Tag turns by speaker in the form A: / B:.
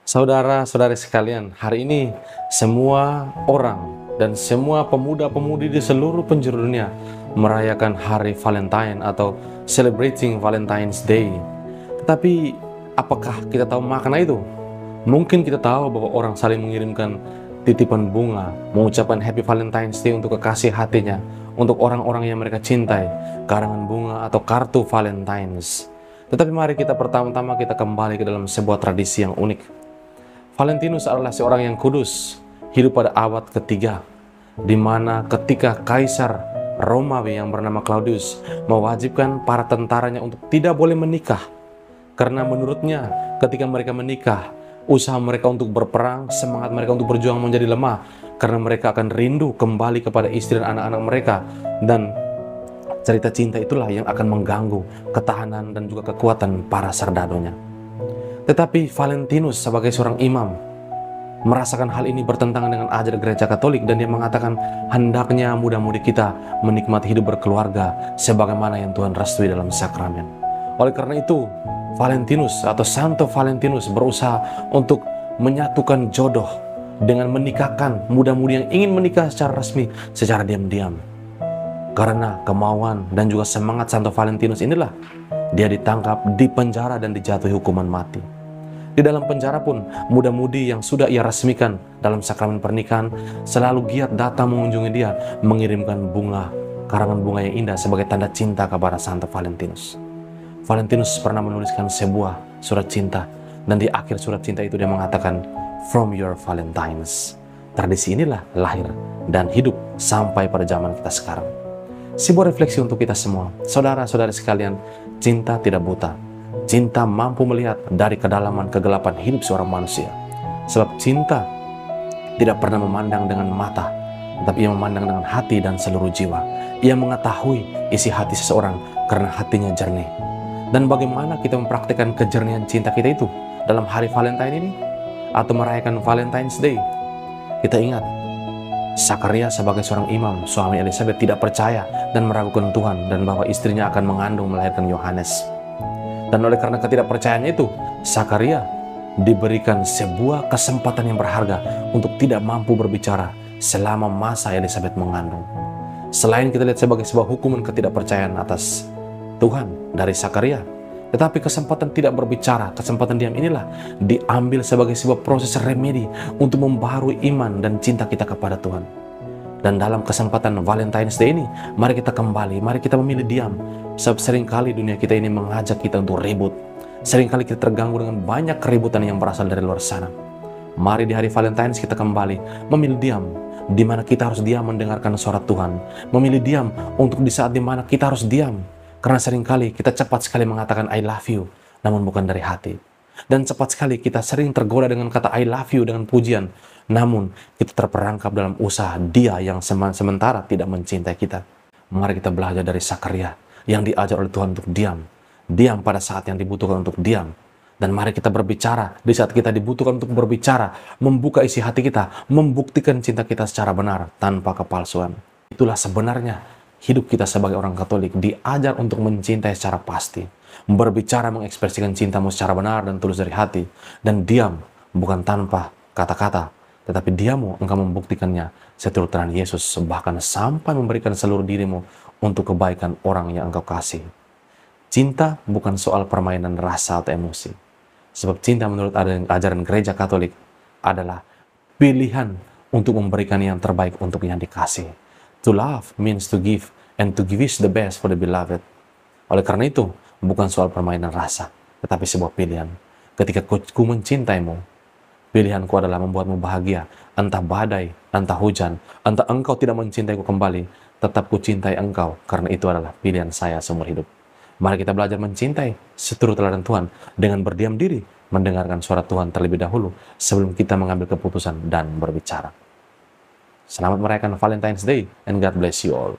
A: Saudara-saudari sekalian, hari ini semua orang dan semua pemuda-pemudi di seluruh penjuru dunia merayakan hari Valentine atau celebrating Valentine's Day. Tetapi apakah kita tahu makna itu? Mungkin kita tahu bahwa orang saling mengirimkan titipan bunga, mengucapkan Happy Valentine's Day untuk kekasih hatinya, untuk orang-orang yang mereka cintai, karangan bunga atau kartu Valentine's. Tetapi mari kita pertama-tama kita kembali ke dalam sebuah tradisi yang unik. Valentinus adalah seorang yang kudus, hidup pada abad ketiga, di mana ketika Kaisar Romawi yang bernama Claudius mewajibkan para tentaranya untuk tidak boleh menikah, karena menurutnya ketika mereka menikah, usaha mereka untuk berperang, semangat mereka untuk berjuang menjadi lemah, karena mereka akan rindu kembali kepada istri dan anak-anak mereka, dan cerita cinta itulah yang akan mengganggu ketahanan dan juga kekuatan para serdadonya. Tetapi Valentinus sebagai seorang imam merasakan hal ini bertentangan dengan ajaran gereja Katolik, dan dia mengatakan hendaknya muda-mudi kita menikmati hidup berkeluarga sebagaimana yang Tuhan restui dalam sakramen. Oleh karena itu, Valentinus atau Santo Valentinus berusaha untuk menyatukan jodoh dengan menikahkan muda-mudi yang ingin menikah secara resmi, secara diam-diam. Karena kemauan dan juga semangat Santo Valentinus inilah dia ditangkap, dipenjara, dan dijatuhi hukuman mati. Di dalam penjara pun, muda-mudi yang sudah ia resmikan dalam sakramen pernikahan selalu giat datang mengunjungi dia, mengirimkan bunga, karangan bunga yang indah sebagai tanda cinta kepada Santo Valentinus. Valentinus pernah menuliskan sebuah surat cinta, dan di akhir surat cinta itu dia mengatakan, "From your Valentines." Tradisi inilah lahir dan hidup sampai pada zaman kita sekarang. Sebuah refleksi untuk kita semua, saudara-saudari sekalian, cinta tidak buta. Cinta mampu melihat dari kedalaman kegelapan hidup seorang manusia. Sebab cinta tidak pernah memandang dengan mata, tetapi ia memandang dengan hati dan seluruh jiwa. Ia mengetahui isi hati seseorang karena hatinya jernih. Dan bagaimana kita mempraktikkan kejernihan cinta kita itu dalam hari Valentine ini? Atau merayakan Valentine's Day? Kita ingat, Zakaria sebagai seorang imam, suami Elizabeth tidak percaya dan meragukan Tuhan dan bahwa istrinya akan mengandung melahirkan Yohanes. Dan oleh karena ketidakpercayaannya itu, Zakaria diberikan sebuah kesempatan yang berharga untuk tidak mampu berbicara selama masa Elizabeth mengandung. Selain kita lihat sebagai sebuah hukuman ketidakpercayaan atas Tuhan dari Zakaria, tetapi kesempatan tidak berbicara, kesempatan diam inilah diambil sebagai sebuah proses remedi untuk membaharui iman dan cinta kita kepada Tuhan. Dan dalam kesempatan Valentine's Day ini, mari kita kembali, mari kita memilih diam. Sebab seringkali dunia kita ini mengajak kita untuk ribut. Seringkali kita terganggu dengan banyak keributan yang berasal dari luar sana. Mari di hari Valentine's kita kembali memilih diam, di mana kita harus diam mendengarkan suara Tuhan. Memilih diam untuk di saat di mana kita harus diam. Karena seringkali kita cepat sekali mengatakan I love you, namun bukan dari hati. Dan cepat sekali kita sering tergoda dengan kata I love you dengan pujian, namun kita terperangkap dalam usaha dia yang sementara tidak mencintai kita. Mari kita belajar dari Zakaria yang diajar oleh Tuhan untuk diam. Diam pada saat yang dibutuhkan untuk diam. Dan mari kita berbicara di saat kita dibutuhkan untuk berbicara, membuka isi hati kita, membuktikan cinta kita secara benar tanpa kepalsuan. Itulah sebenarnya hidup kita sebagai orang Katolik, diajar untuk mencintai secara pasti, berbicara mengekspresikan cintamu secara benar dan tulus dari hati, dan diam bukan tanpa kata-kata, tetapi diammu engkau membuktikannya seturut terang Yesus, bahkan sampai memberikan seluruh dirimu untuk kebaikan orang yang engkau kasih. Cinta bukan soal permainan rasa atau emosi, sebab cinta menurut ajaran gereja Katolik adalah pilihan untuk memberikan yang terbaik untuk yang dikasih. To love means to give, and to give is the best for the beloved. Oleh karena itu, bukan soal permainan rasa, tetapi sebuah pilihan. Ketika ku mencintaimu, pilihanku adalah membuatmu bahagia, entah badai, entah hujan, entah engkau tidak mencintaiku kembali, tetap ku cintai engkau, karena itu adalah pilihan saya seumur hidup. Mari kita belajar mencintai seturut teladan Tuhan dengan berdiam diri, mendengarkan suara Tuhan terlebih dahulu sebelum kita mengambil keputusan dan berbicara. Selamat merayakan Valentine's Day, and God bless you all.